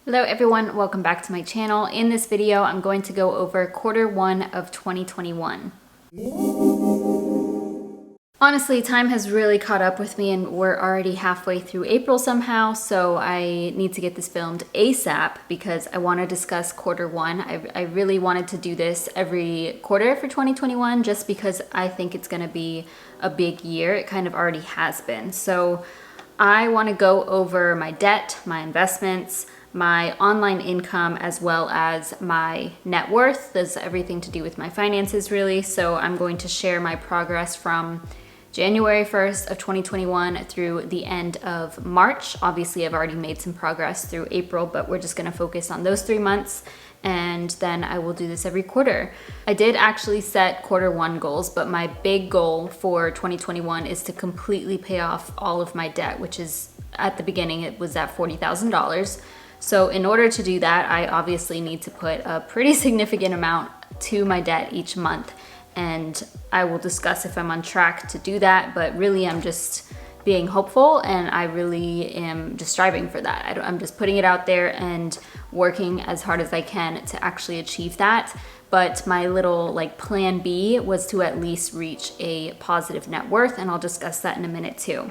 Hello everyone, welcome back to my channel. In this video, I'm going to go over quarter one of 2021. Honestly, time has really caught up with me and we're already halfway through April somehow, so I need to get this filmed ASAP because I want to discuss quarter one. I really wanted to do this every quarter for 2021 just because I think it's going to be a big year. It kind of already has been. So I want to go over my debt, my investments, my online income, as well as my net worth. There's everything to do with my finances really. So I'm going to share my progress from January 1st of 2021 through the end of March. Obviously, I've already made some progress through April, but we're just gonna focus on those 3 months, and then I will do this every quarter. I did actually set quarter one goals, but my big goal for 2021 is to completely pay off all of my debt, which is, at the beginning, it was at $40,000. So in order to do that, I obviously need to put a pretty significant amount to my debt each month. And I will discuss if I'm on track to do that, but really I'm just being hopeful and I really am just striving for that. I'm just putting it out there and working as hard as I can to actually achieve that. But my little plan B was to at least reach a positive net worth, and I'll discuss that in a minute too.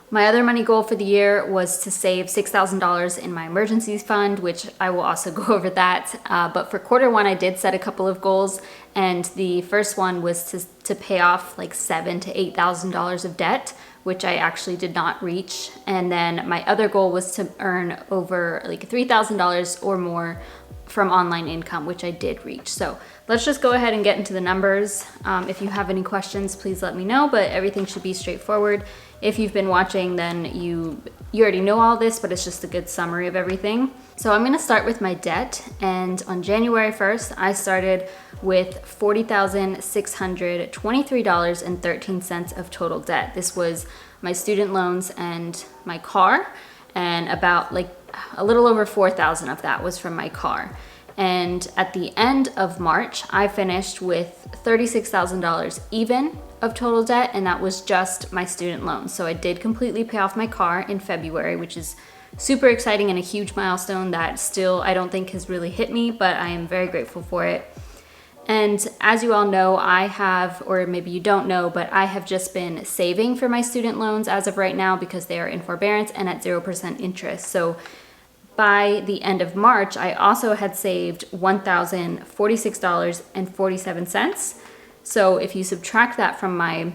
My other money goal for the year was to save $6,000 in my emergencies fund, which I will also go over that. But for quarter one, I did set a couple of goals, and the first one was to pay off like $7,000 to $8,000 of debt, which I actually did not reach. And then my other goal was to earn over like $3,000 or more from online income, which I did reach. So let's just go ahead and get into the numbers. If you have any questions, please let me know, but everything should be straightforward. If you've been watching, then you already know all this, but it's just a good summary of everything. So I'm gonna start with my debt, and on January 1st, I started with $40,623.13 of total debt. This was my student loans and my car, and about a little over 4,000 of that was from my car. And at the end of March, I finished with $36,000 even of total debt, and that was just my student loans. So I did completely pay off my car in February, which is super exciting and a huge milestone that still I don't think has really hit me, but I am very grateful for it. And as you all know, I have, or maybe you don't know, but I have just been saving for my student loans as of right now because they are in forbearance and at 0% interest. So by the end of March, I also had saved $1,046.47. So if you subtract that from my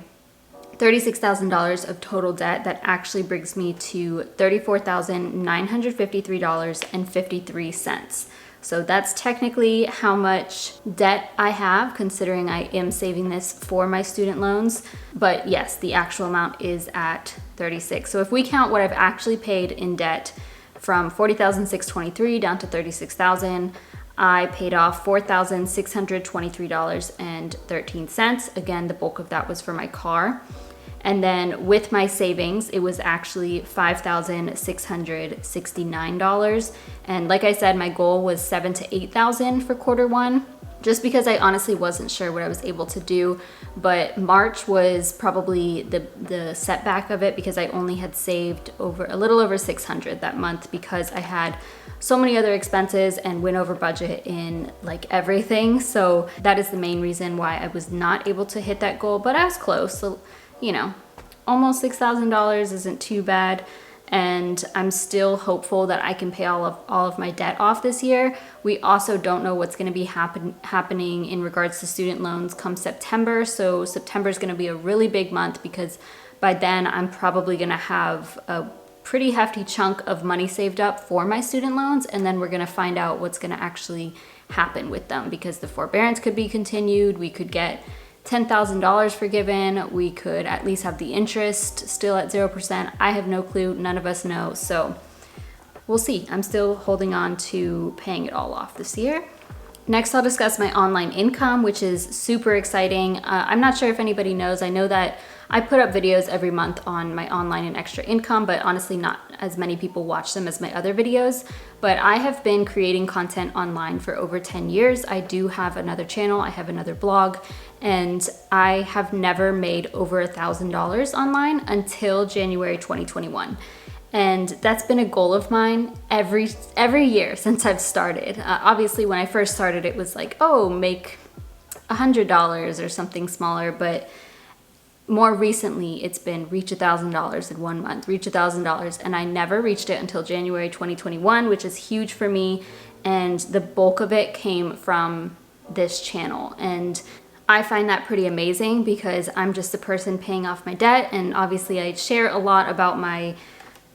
$36,000 of total debt, that actually brings me to $34,953.53. So that's technically how much debt I have, considering I am saving this for my student loans. But yes, the actual amount is at 36. So if we count what I've actually paid in debt from $40,623 down to $36,000, I paid off $4,623.13. Again, the bulk of that was for my car. And then with my savings, it was actually $5,669. And like I said, my goal was $7,000 to $8,000 for quarter one, just because I honestly wasn't sure what I was able to do. But March was probably the setback of it because I only had saved a little over $600 that month because I had so many other expenses and went over budget in everything. So that is the main reason why I was not able to hit that goal, but I was close. So, almost $6,000 isn't too bad. And I'm still hopeful that I can pay all of my debt off this year. We also don't know what's gonna be happening in regards to student loans come September. So September is gonna be a really big month because by then I'm probably gonna have a pretty hefty chunk of money saved up for my student loans, and then we're gonna find out what's gonna actually happen with them because the forbearance could be continued. We could get $10,000 forgiven. We could at least have the interest still at 0%. I have no clue. None of us know. So we'll see. I'm still holding on to paying it all off this year. Next, I'll discuss my online income, which is super exciting. I'm not sure if anybody knows. I know that I put up videos every month on my online and extra income, but honestly not as many people watch them as my other videos. But I have been creating content online for over 10 years. I do have another channel, I have another blog, and I have never made over $1,000 online until January 2021. And that's been a goal of mine every year since I've started. Obviously, when I first started, it was like, oh, make $100 or something smaller, but more recently, it's been reach $1,000 in 1 month, reach $1,000, and I never reached it until January 2021, which is huge for me, and the bulk of it came from this channel. And I find that pretty amazing because I'm just a person paying off my debt, and obviously I share a lot about my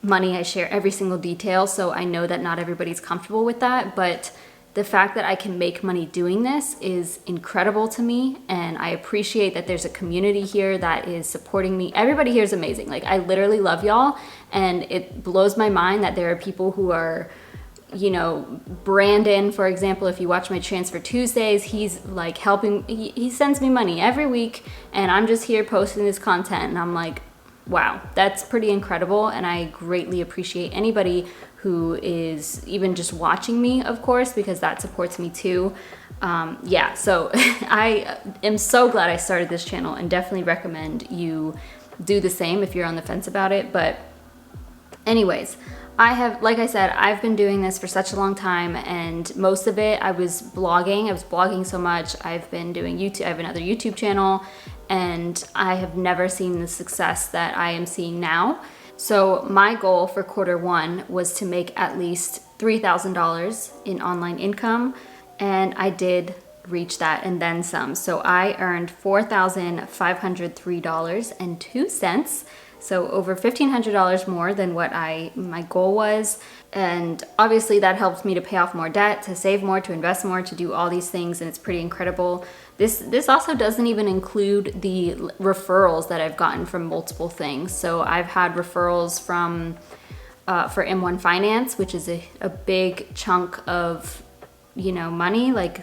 money. I share every single detail, so I know that not everybody's comfortable with that, but the fact that I can make money doing this is incredible to me, and I appreciate that there's a community here that is supporting me. Everybody here is amazing. Like, I literally love y'all, and it blows my mind that there are people who are, you know, Brandon, for example, if you watch my Transfer Tuesdays, he's like helping, he sends me money every week, and I'm just here posting this content, and I'm like, wow, that's pretty incredible, and I greatly appreciate anybody who is even just watching me, of course, because that supports me too. Yeah, so I am so glad I started this channel, and definitely recommend you do the same if you're on the fence about it. But anyways, like I said, I've been doing this for such a long time, and most of it I was blogging so much. I've been doing YouTube, I have another YouTube channel, and I have never seen the success that I am seeing now. So my goal for Q1 was to make at least $3,000 in online income, and I did reach that and then some. So I earned $4,503.02. So over $1,500 more than what my goal was. And obviously that helps me to pay off more debt, to save more, to invest more, to do all these things, and it's pretty incredible. This also doesn't even include the referrals that I've gotten from multiple things. So I've had referrals from for M1 Finance, which is a big chunk of, you know, money, like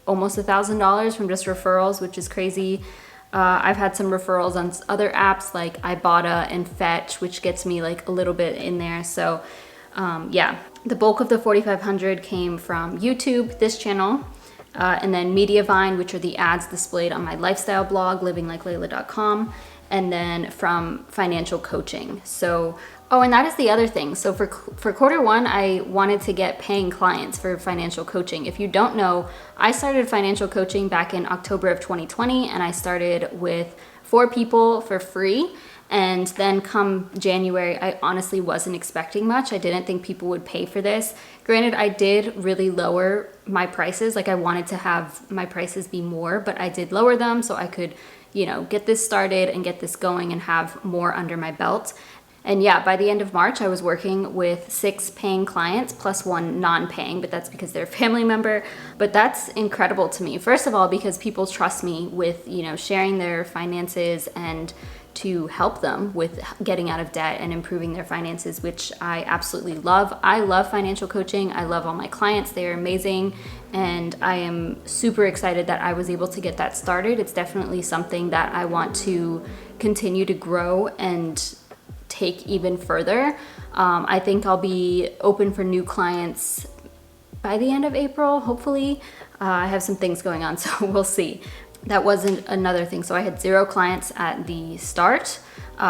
almost $1,000 from just referrals, which is crazy. I've had some referrals on other apps like Ibotta and Fetch, which gets me like a little bit in there. So yeah, the bulk of the 4,500 came from YouTube, this channel, and then Mediavine, which are the ads displayed on my lifestyle blog, livinglikeleila.com, and then from financial coaching. So, oh, and that is the other thing. So for Q1, I wanted to get paying clients for financial coaching. If you don't know, I started financial coaching back in October of 2020, and I started with 4 people for free. And then come January, I honestly wasn't expecting much. I didn't think people would pay for this. Granted, I did really lower my prices. Like, I wanted to have my prices be more, but I did lower them so I could, you know, get this started and get this going and have more under my belt. And yeah, by the end of March, I was working with 6 paying clients plus 1 non-paying, but that's because they're a family member. But that's incredible to me. First of all, because people trust me with, you know, sharing their finances and to help them with getting out of debt and improving their finances, which I absolutely love. I love financial coaching. I love all my clients. They are amazing. And I am super excited that I was able to get that started. It's definitely something that I want to continue to grow and take even further. I think I'll be open for new clients by the end of April, hopefully. I have some things going on, so we'll see. That wasn't another thing. So I had 0 clients at the start,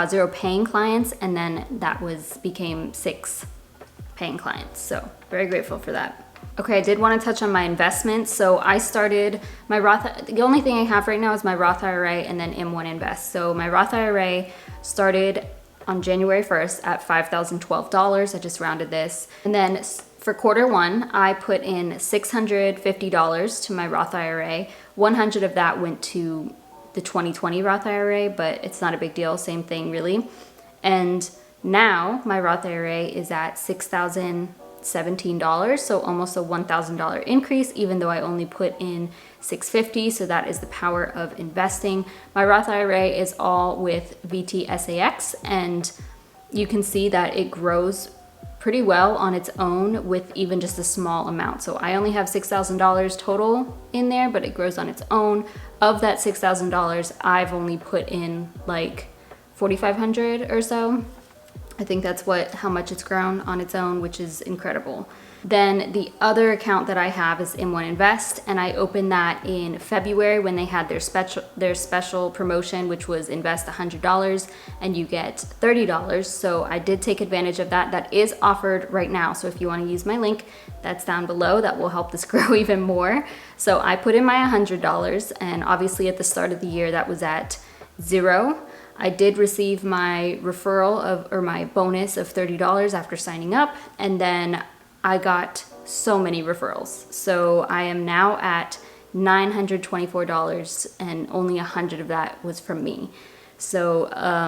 0 paying clients, and then that became 6 paying clients. So very grateful for that. Okay, I did want to touch on my investments. So I started my Roth, the only thing I have right now is my Roth IRA and then M1 Invest. So my Roth IRA started on January 1st at $5,012. I just rounded this. And then for Q1, I put in $650 to my Roth IRA. 100 of that went to the 2020 Roth IRA, but it's not a big deal. Same thing, really. And now my Roth IRA is at $6,017, so almost a $1,000 increase, even though I only put in $650. So that is the power of investing. My Roth IRA is all with VTSAX, and you can see that it grows pretty well on its own with even just a small amount. So I only have $6,000 total in there, but it grows on its own. Of that $6,000, I've only put in like $4,500 or so. I think that's how much it's grown on its own, which is incredible. Then the other account that I have is M1 Invest, and I opened that in February when they had their special promotion, which was invest $100 and you get $30. So I did take advantage of that. That is offered right now. So if you want to use my link, that's down below. That will help this grow even more. So I put in my $100, and obviously at the start of the year that was at 0. I did receive my referral or my bonus of $30 after signing up, and then I got so many referrals. So I am now at $924, and only 100 of that was from me. So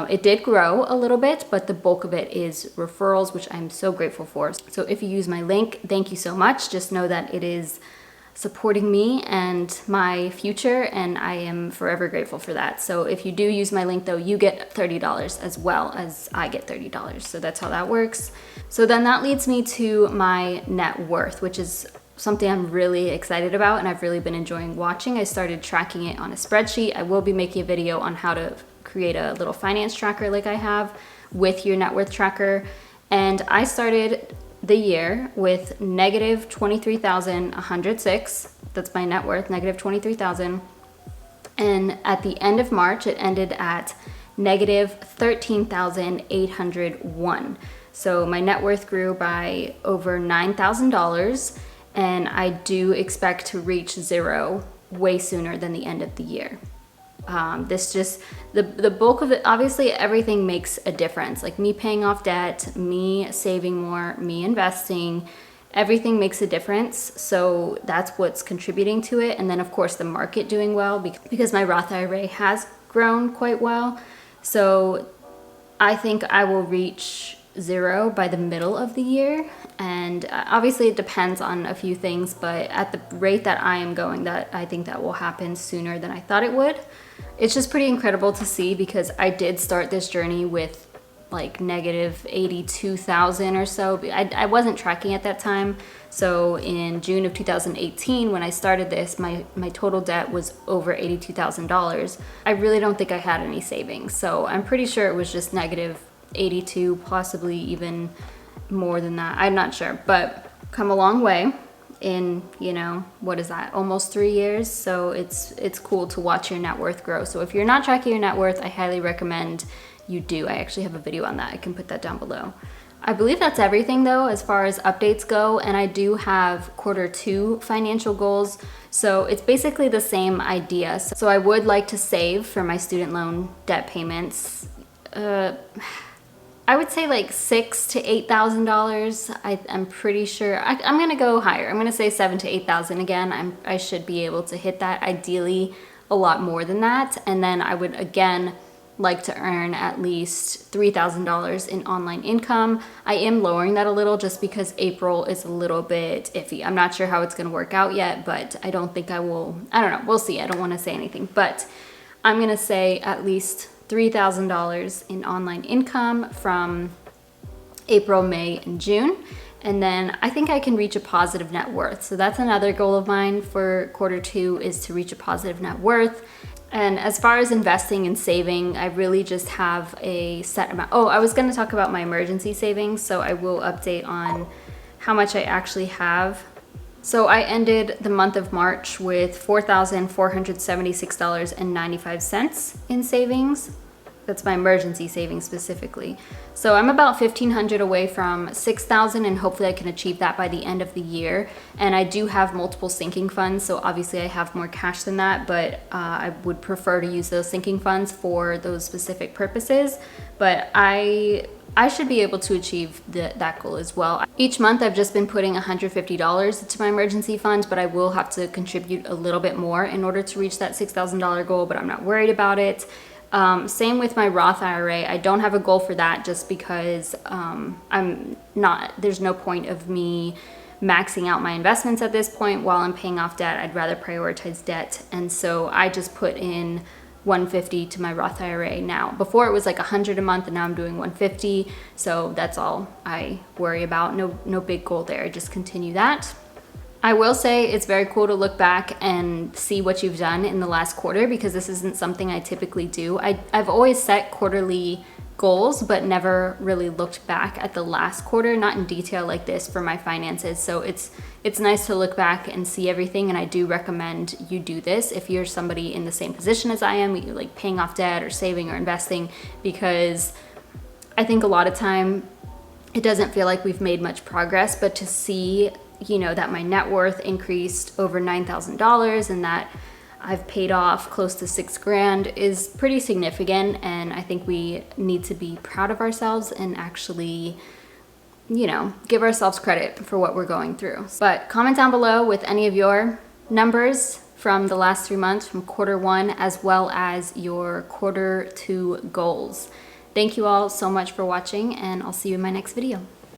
it did grow a little bit, but the bulk of it is referrals, which I'm so grateful for. So if you use my link, thank you so much. Just know that it is supporting me and my future, and I am forever grateful for that. So if you do use my link though, you get $30 as well as I get $30. So that's how that works. So then that leads me to my net worth, which is something I'm really excited about and I've really been enjoying watching. I started tracking it on a spreadsheet. I will be making a video on how to create a little finance tracker like I have with your net worth tracker. And I started the year with negative 23,106. That's my net worth, negative 23,000. And at the end of March, it ended at negative 13,801. So my net worth grew by over $9,000, and I do expect to reach 0 way sooner than the end of the year. The bulk of it, obviously everything makes a difference. Like me paying off debt, me saving more, me investing, everything makes a difference. So that's what's contributing to it. And then of course the market doing well, because my Roth IRA has grown quite well. So I think I will reach 0 by the middle of the year. And obviously it depends on a few things, but at the rate that I am going, that I think that will happen sooner than I thought it would. It's just pretty incredible to see, because I did start this journey with like negative 82,000 or so. I wasn't tracking at that time. So in June of 2018, when I started this, my total debt was over $82,000. I really don't think I had any savings. So I'm pretty sure it was just negative 82, possibly even more than that. I'm not sure, but come a long way in, you know, what is that, almost 3 years. So it's cool to watch your net worth grow. So if you're not tracking your net worth, I highly recommend you do. I actually have a video on that. I can put that down below. I believe that's everything though, as far as updates go. And I do have Q2 financial goals. So it's basically the same idea. So I would like to save for my student loan debt payments. I would say like $6,000 to $8,000. I'm pretty sure. I'm gonna go higher. I'm gonna say $7,000 to $8,000 again. I should be able to hit that. Ideally, a lot more than that. And then I would again like to earn at least $3,000 in online income. I am lowering that a little just because April is a little bit iffy. I'm not sure how it's gonna work out yet, but I don't think I will. I don't know. We'll see. I don't want to say anything, but I'm gonna say at least $3,000 in online income from April, May, and June. And then I think I can reach a positive net worth. So that's another goal of mine for Q2, is to reach a positive net worth. And as far as investing and saving, I really just have a set amount. Oh, I was going to talk about my emergency savings. So I will update on how much I actually have. So I ended the month of March with $4,476.95 in savings. That's my emergency savings specifically. So I'm about $1,500 away from $6,000, and hopefully I can achieve that by the end of the year. And I do have multiple sinking funds, so obviously I have more cash than that, but I would prefer to use those sinking funds for those specific purposes. But I should be able to achieve that goal as well. Each month I've just been putting $150 into my emergency fund, but I will have to contribute a little bit more in order to reach that $6,000 goal, but I'm not worried about it. Same with my Roth IRA. I don't have a goal for that just because there's no point of me maxing out my investments at this point while I'm paying off debt. I'd rather prioritize debt. And so I just put in $150 to my Roth IRA now. Before it was like $100 a month, and now I'm doing $150. So that's all I worry about. No big goal there. I just continue that. I will say it's very cool to look back and see what you've done in the last quarter, because this isn't something I typically do. I've always set quarterly goals, but never really looked back at the last quarter, not in detail like this for my finances. So it's nice to look back and see everything, and I do recommend you do this if you're somebody in the same position as I am, you like paying off debt or saving or investing, because I think a lot of time it doesn't feel like we've made much progress, but to see, you know, that my net worth increased over $9,000 and that I've paid off close to $6,000 is pretty significant. And I think we need to be proud of ourselves and actually, you know, give ourselves credit for what we're going through. But comment down below with any of your numbers from the last 3 months, from quarter one, as well as your quarter two goals. Thank you all so much for watching, and I'll see you in my next video.